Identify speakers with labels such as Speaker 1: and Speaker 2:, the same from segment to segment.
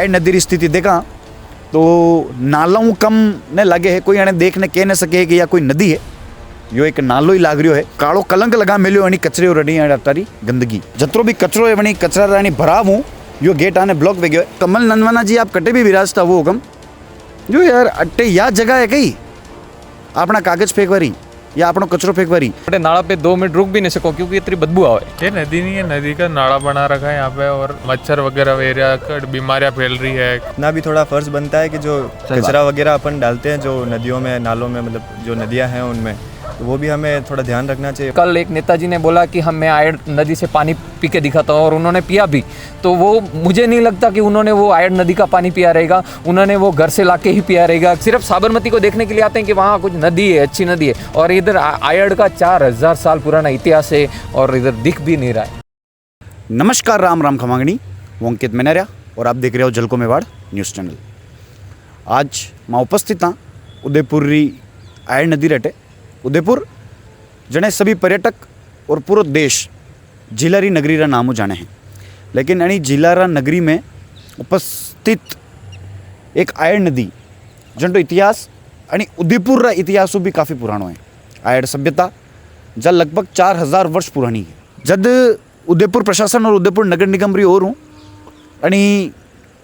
Speaker 1: Eyed नदी री स्थिति देखा तो नालाओं कम ने लगे है, कोई आने देख ने कह न सके कि या कोई नदी है। यो एक नालो ही लाग रह्यो है। कालो कलंक लगा मेल्यो अनी कचरे रड़ी अटारी गंदगी जतरो भी कचरो है वनी कचरा रानी भराव हूँ। यो गेट आने ब्लॉक वे गयो। कमल नंदवाना जी आप कटे भी विराजता वो हुकम जो यार अट्टे या जगह है कई अपना कागज फेंकवारी या अपनो कचरो फेंकवारी
Speaker 2: नाला पे 2 मिनट रुक भी नहीं सको क्योंकि इतनी बदबू आवे।
Speaker 3: ये नदी नहीं है, नदी का नाला बना रखा है यहाँ पे और मच्छर वगैरह एरिया बीमारियाँ फैल रही है।
Speaker 4: इतना भी थोड़ा फर्ज बनता है कि जो कचरा वगैरह अपन डालते हैं जो नदियों में नालों में मतलब जो नदियाँ हैं उनमें, तो वो भी हमें थोड़ा ध्यान रखना चाहिए।
Speaker 2: कल एक नेताजी ने बोला कि मैं आयड नदी से पानी पी के दिखाता हूँ और उन्होंने पिया भी, तो वो मुझे नहीं लगता कि उन्होंने वो आयड नदी का पानी पिया रहेगा, उन्होंने वो घर से लाके ही पिया रहेगा। सिर्फ साबरमती को देखने के लिए आते हैं कि वहाँ कुछ नदी है, अच्छी नदी है, और इधर आयड का 4000 साल पुराना इतिहास है और इधर दिख भी नहीं रहा है।
Speaker 1: नमस्कार, राम राम खमांगणी, वो अंकित मेनरिया और आप देख रहे हो जलको मेवाड़ न्यूज़ चैनल। आज मैं उपस्थित हाँ उदयपुर री आयड नदी रेटे। उदयपुर जने सभी पर्यटक और पूरा देश जिलारी नगरी रा नामों जाने हैं, लेकिन अणी जिलारा नगरी में उपस्थित एक आयड नदी जन इतिहास अणी उदयपुर रा इतिहास भी काफ़ी पुरानो है। आयड सभ्यता जहाँ लगभग 4000 वर्ष पुरानी है। जब उदयपुर प्रशासन और उदयपुर नगर निगम री ओर हूँ अणी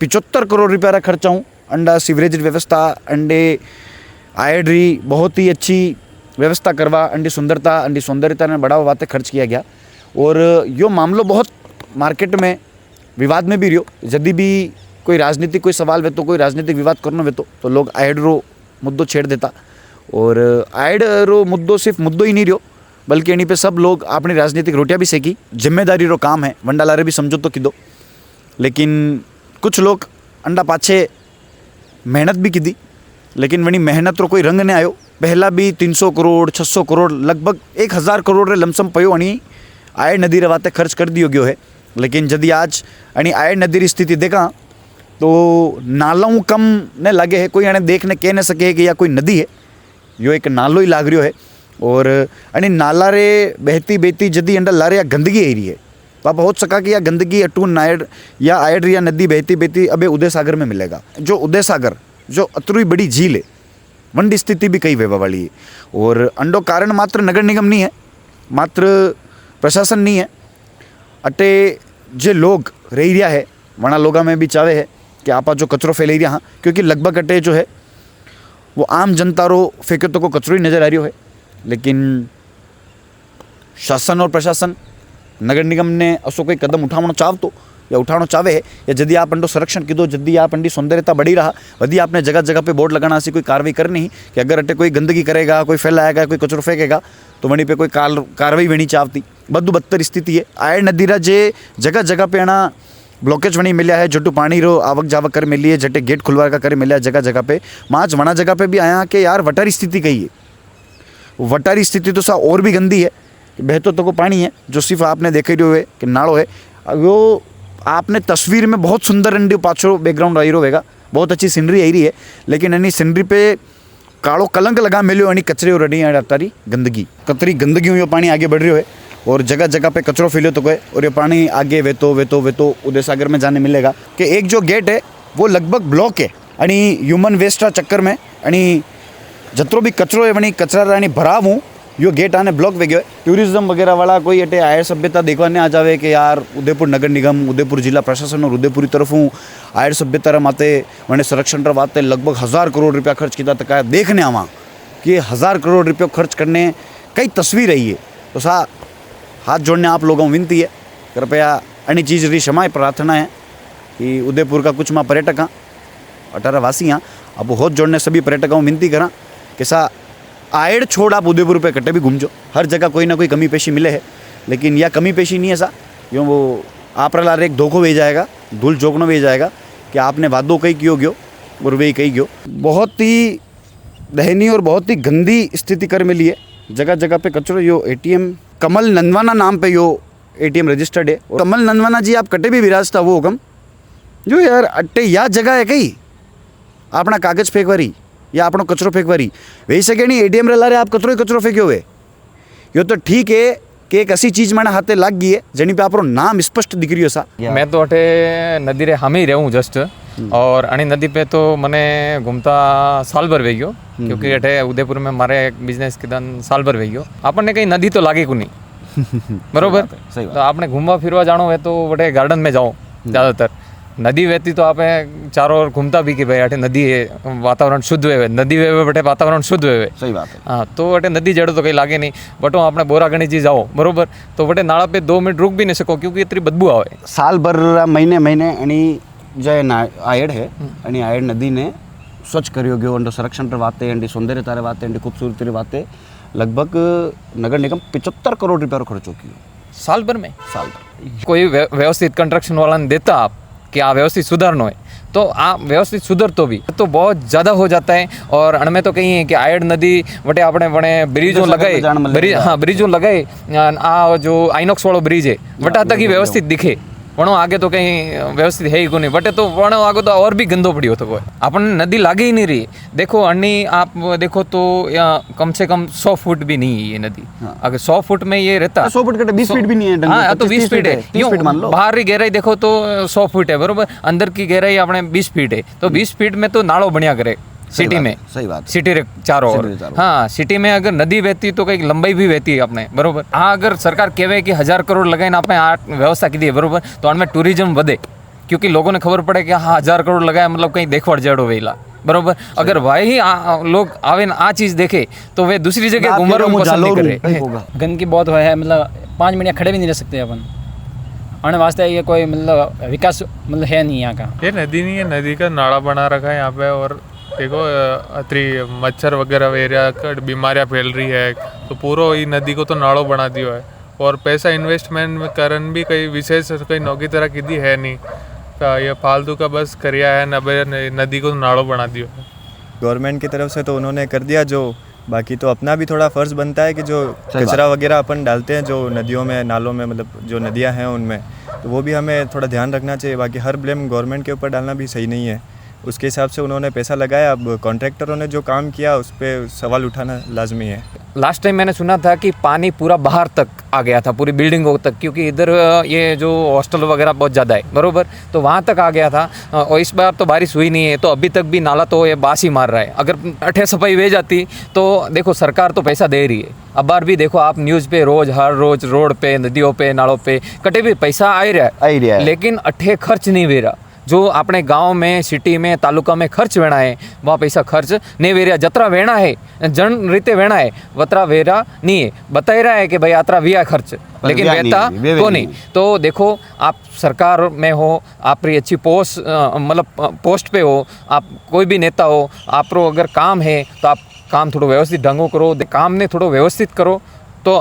Speaker 1: 75 करोड़ रुपया खर्चा हूँ अंडा सीवरेज व्यवस्था अंडे आयड री बहुत ही अच्छी व्यवस्था करवा अंडी सौंदर्यता ने बढ़ावा वास्ते खर्च किया गया। और यो मामलो बहुत मार्केट में विवाद में भी रहो। यदि भी कोई राजनीतिक कोई सवाल वेतो कोई राजनीतिक विवाद करना वेतो तो लोग आयड रो मुद्दों छेड़ देता। और आयड रो मुद्दों सिर्फ मुद्दों ही नहीं रहो बल्कि एनी पे सब लोग अपनी राजनीतिक रोटियाँ भी सेकी। जिम्मेदारी रो काम है, वंडा लारे भी समझो तो किदो, लेकिन कुछ लोग अंडा पाछे मेहनत भी की, लेकिन वनी मेहनत रो कोई रंग नहीं आयो। पहला भी 300 करोड़ 600 करोड़ लगभग 1000 करोड़ रे लमसम पयो अणी आयड नदी रे वाते खर्च कर दियो गयो है। लेकिन यदि आज अणी आयड नदी री स्थिति देखा तो नालाओं कम ने लगे है, कोई आने देख ने कह न सके कि या कोई नदी है। यो एक नालो ही लाग रह्यो है। और अणी नाला रे बहती जदी अंडा लारे या गंदगी आई रही है। पाप हो सका कि या गंदगी अटून आयड या आयड या नदी बहती अबे उदय सागर में मिलेगा। जो उदय सागर जो अतरी बड़ी झील है वंडी स्थिति भी कई वेवा वाली है। और अंडो कारण मात्र नगर निगम नहीं है, मात्र प्रशासन नहीं है, अटे जे लोग रही रहा है वना लोगा में भी चावे है कि आपा जो कचरो फैलाई रहा हाँ, क्योंकि लगभग अटे जो है वो आम जनता रो फेंके तो को कचरो ही नजर आ रही है। लेकिन शासन और प्रशासन नगर निगम ने असो कोई कदम उठावनो चाहतो या उठानो चाहे है, या यदि आप अंडो संरक्षण कीधो, यदि आप अंडी सौंदर्यता बढ़ी रहा, यदि आपने जगह जगह पे बोर्ड लगाना सी कोई कार्रवाई करनी कि अगर अटे कोई गंदगी करेगा, कोई फैलाएगा, कोई कचरो फेंकेगा तो वहीं पे कोई कार्रवाई वेनी चाहती। बद्दू बदतर स्थिति है। आयड नदी रा जे जगह जगह पे अना ब्लॉकेज वनी मिल्या है, जट्टू पानी रो आवक जावक कर मिली है, जटे गेट खुलवा का करे मिल्या जगह जगह पे। माच वना जगह पे भी आया कि यार वटारी स्थिति कही है। वटारी स्थिति तो सा और भी गंदी है। बहतो तो को पानी है जो सिर्फ आपने देखे रहे हुए कि नाड़ो है। वो आपने तस्वीर में बहुत सुंदर अंडी पाछो बैकग्राउंड आई रहेगा, बहुत अच्छी सीनरी आई रही है, लेकिन एनी सीनरी पे कालो कलंक लगा मिलो अनी कचरे रड़ी अटारी गंदगी कतरी गंदगी यो पानी आगे बढ़ रही है। और जगह जगह पे कचरो फैलियो तो गए और ये पानी आगे वेतो उदय सागर में जाने मिलेगा। कि एक जो गेट है वो लगभग ब्लॉक है अनी ह्यूमन वेस्ट चक्कर में अनी जतरो भी कचरो है वनी कचरा रानी भराव हूँ यो गेट आने ब्लॉक वे गयो। टूरिज्म वगैरह वाला कोई अटे आयड सभ्यता देखवा नहीं आ जावे कि यार उदयपुर नगर निगम उदयपुर जिला प्रशासन और उदयपुर तरफ हूँ आयड सभ्यता माते मैंने संरक्षण वास्ते लगभग 1000 करोड़ रुपया खर्च किया। तो क्या देखने आवा कि 1000 करोड़ रुपये खर्च करने कई तस्वीर रही है। तो सा हाथ जोड़ने आप लोगों को विनती है, कृपया अन्य चीज़ री क्षमा प्रार्थना है कि उदयपुर का कुछ माँ पर्यटक हाँ 18 वासी हाँ अब हाथ जोड़ने सभी पर्यटकों को विनती करा कि सा आयड छोड़ आप उदयपुर पे कटे भी घूमजो। हर जगह कोई ना कोई कमी पेशी मिले है, लेकिन यह कमी पेशी नहीं है सा क्यों वो आप लारे एक धोखो वे जाएगा, धूल झोंकना वे जाएगा कि आपने वादो कहीं क्यों गयो और वही कहीं गयो। बहुत ही दयनीय और बहुत ही गंदी स्थिति कर मिली है। जगह जगह पे कचरो। यो एटीएम कमल नंदवाना नाम पे यो एटीएम रजिस्टर्ड है। कमल नंदवाना जी आप कटे भी विराजता वो हुकम जो यार अट्टे या जगह है कहीं अपना कागज फेंकवारी या अपनो कचरो फेंकवारी वही सके नहीं। एटीएम रे लारे आप कचरो फेंक्यो हुए यो तो ठीक है कि एक ऐसी चीज मैंने हाथे लाग गई है जनी पे आपरो नाम स्पष्ट दिख रही हो सा।
Speaker 2: मैं तो अटे नदी रे हमें ही रहूँ जस्ट और अणी नदी पे तो मैंने घूमता साल भर वही गयो क्योंकि अठे उदयपुर में मारे एक बिजनेस किदन साल भर वही गयो आपने कहीं नदी तो लागे को नहीं बरोबर
Speaker 1: सही बात।
Speaker 2: तो आपने घूमवा फिरवा जानो है तो बटे गार्डन में जाओ ज़्यादातर नदी वहती तो आप चारों ओर घूमता भी कि भाई अटे नदी है वातावरण शुद्ध हुए नदी वे बटे वातावरण शुद्ध हुए
Speaker 1: सही बात है।
Speaker 2: हाँ तो बटे नदी जड़ो तो कहीं लागे नहीं बटो आपने बोरा गणेश जी जाओ बरोबर तो बटे नाला पे 2 मिनट रुक भी नहीं सको क्योंकि इतनी बदबू आवे
Speaker 1: साल भर महीने महीने आणि जे आयड है आणि आयड नदी ने स्वच्छ करियो गयो अंडो संरक्षण रे वाते अंडी सौंदर्यता रे वाते अंडी खूबसूरती रे वाते लगभग नगर निगम 75 करोड़ रुपया खर्च हो कियो
Speaker 2: साल भर में
Speaker 1: साल भर।
Speaker 2: कोई व्यवस्थित कंस्ट्रक्शन वाला ने देता आप कि आ व्यवस्थित सुधारनो है तो आप व्यवस्थित सुधर तो भी तो बहुत ज़्यादा हो जाता है और अणमें तो कहीं है कि आयड नदी वटे अपने बने ब्रिजों लगाए हाँ ब्रिजों लगाए आ जो आइनॉक्स वालों ब्रिज है वटा तक ही व्यवस्थित दिखे वणो आगे तो कहीं व्यवस्थित है ही को नहीं बटे तो वणो आगे तो और भी गंदो पड़ियो तो कोई अपन नदी लागे ही नहीं रही देखो अन्नी आप देखो तो कम से कम 100 फुट भी नहीं है ये नदी अगर 100 फुट में ये रहता
Speaker 1: 100 फुट कटे 20 फीट भी नहीं है
Speaker 2: हाँ तो 20 फीट है
Speaker 1: 30 फीट मान लो
Speaker 2: बाहर की गहराई देखो तो 100 फीट है बरोबर अंदर की गहराई अपने 20 फीट है तो 20 फीट में तो नालों बढ़िया करे सिटी में
Speaker 1: सही बात
Speaker 2: सिटी रे चारों ओर हाँ सिटी में अगर नदी बहती तो कई लंबाई भी बहती है अपने बरोबर हाँ अगर सरकार कहे कि 1000 करोड़ लगाए आपने आ व्यवस्था की दी है बरोबर तो उनमें टूरिज्म बढ़े क्योंकि लोगों ने खबर पड़े कि हाँ 1000 करोड़ लगाया मतलब कहीं देखवाड़ जड़ो वेला बरोबर अगर वही लोग आवे आ चीज देखे तो वे दूसरी जगह घूमर पसंद नहीं करे
Speaker 5: गंदगी बहुत हुआ है मतलब 5 मिनट खड़े भी नहीं रह सकते अपन आने वास्ते ये कोई मतलब विकास मतलब है नहीं यहाँ का
Speaker 3: ये नदी नहीं है नदी का नाला बना रखा है यहाँ पे और देखो अतरी मच्छर वगैरह एरिया बीमारियाँ फैल रही है तो पूरा ही नदी को तो नाड़ो बना दिया है और पैसा इन्वेस्टमेंट में करन भी कहीं विशेष कहीं नौकी तरह की दी है नहीं तो ये फालतू का बस करिया है नदी को नाड़ो बना दिया है
Speaker 4: गवर्नमेंट की तरफ से तो उन्होंने कर दिया जो बाकी तो अपना भी थोड़ा फ़र्ज़ बनता है कि जो कचरा वगैरह अपन डालते हैं जो नदियों में नालों में मतलब जो नदियां हैं उनमें तो वो भी हमें थोड़ा ध्यान रखना चाहिए बाकी हर ब्लेम गवर्नमेंट के ऊपर डालना भी सही नहीं है उसके हिसाब से उन्होंने पैसा लगाया अब कॉन्ट्रैक्टरों ने जो काम किया उस पर सवाल उठाना लाजमी है
Speaker 2: लास्ट टाइम मैंने सुना था कि पानी पूरा बाहर तक आ गया था पूरी बिल्डिंगों तक क्योंकि इधर ये जो हॉस्टल वगैरह बहुत ज़्यादा है बरोबर तो वहाँ तक आ गया था और इस बार तो बारिश हुई नहीं है तो अभी तक भी नाला तो ये बास ही मार रहा है अगर अठे सफाई वे जाती तो देखो सरकार तो पैसा दे रही है अब बार भी देखो आप न्यूज़ पे हर रोज रोड पे नदियों पे नालों पे कटे भी पैसा आ रहा है लेकिन अठे खर्च नहीं वे रहा जो अपने गांव में सिटी में तालुका में खर्च वेणा है वहाँ पैसा खर्च नहीं वेरिया जतरा वेणा है जन रीते वेणा है वतरा वेरा नहीं है बता रहा है कि भाई यात्रा विया खर्च लेकिन वेता को नहीं तो देखो आप सरकार में हो आप अच्छी पोस्ट मतलब पोस्ट पे हो आप कोई भी नेता हो आप अगर काम है तो आप काम थोड़ा व्यवस्थित ढंगों करो काम ने थोड़ा व्यवस्थित करो तो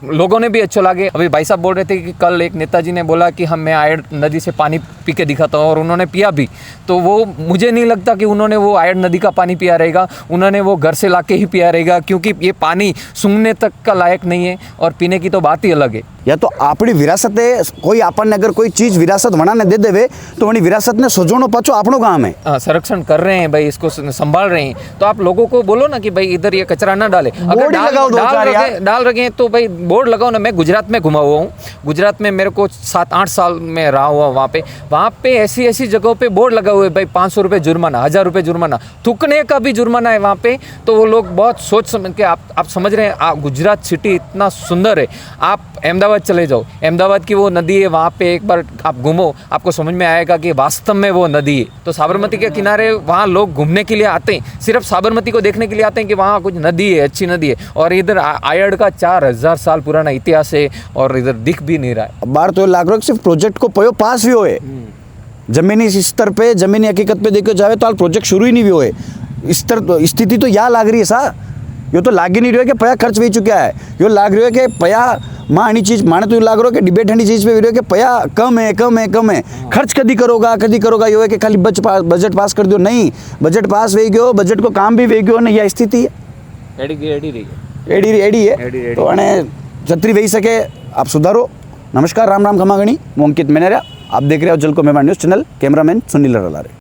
Speaker 2: लोगों ने भी अच्छा लगे अभी भाई साहब बोल रहे थे कि कल एक नेताजी ने बोला कि मैं आयड नदी से पानी पी के दिखाता हूँ और उन्होंने पिया भी तो वो मुझे नहीं लगता कि उन्होंने वो आयड नदी का पानी पिया रहेगा उन्होंने वो घर से लाके ही पिया रहेगा क्योंकि ये पानी सूंघने तक का लायक नहीं है और पीने की तो बात ही अलग है
Speaker 1: या तो अपनी विरासत है कोई अपन अगर कोई चीज विरासत वनाने दे देवे तो वही विरासत ने सजोनो पाछो अपनो काम है संरक्षण
Speaker 2: कर रहे हैं भाई इसको संभाल रहे हैं तो आप लोगों को बोलो ना कि भाई इधर ये कचरा ना डाले अगर डाल रखे तो भाई बोर्ड लगाओ ना मैं गुजरात में घुमा हुआ हूँ गुजरात में मेरे को 7-8 साल में रहा हुआ वहाँ पे ऐसी जगहों पे बोर्ड लगा हुआ है भाई 500 रुपये जुर्माना 1000 रुपये जुर्माना थूकने का भी जुर्माना है वहाँ पे तो वो लोग बहुत सोच समझ के आप समझ रहे हैं गुजरात सिटी इतना सुंदर है आप अहमदाबाद चले जाओ अहमदाबाद की वो नदी है वहाँ पे एक बार आप घूमो आपको समझ में आएगा कि वास्तव में वो नदी है तो साबरमती के किनारे वहाँ लोग घूमने के लिए आते हैं सिर्फ साबरमती को देखने के लिए आते हैं कि वहाँ कुछ नदी है अच्छी नदी है और इधर आयड का 4000 साल पुराना इतिहास है और इधर दिख भी नहीं रहा है
Speaker 1: बार तो लाग रहा सिर्फ प्रोजेक्ट को पयो पास भी होए जमीनी स्तर पे जमीनी हकीकत पे देखो जावे तो हाल प्रोजेक्ट शुरू ही नहीं भी होए स्थिति तो यहाँ लाग रही है सा यो तो लाग ही नहीं रही है कि पया खर्च वी चुका है यो लाग रही है कि पया माँ अनी चीज माने तो लाग रहा है कि डिबेट हनी चीज पे भी रही है कि पया कम है खर्च कदी करोगा यो है कि खाली बजट पास कर दो नहीं बजट पास वे गयो बजट को काम भी वे गयो नहीं यह स्थिति है एडी है तो अने जतरी वही सके आप सुधारो नमस्कार राम राम खमागणी मैं अंकित मेनेरा आप देख रहे हो जल को मेहमान न्यूज़ चैनल कैमरामैन सुनील रलारे।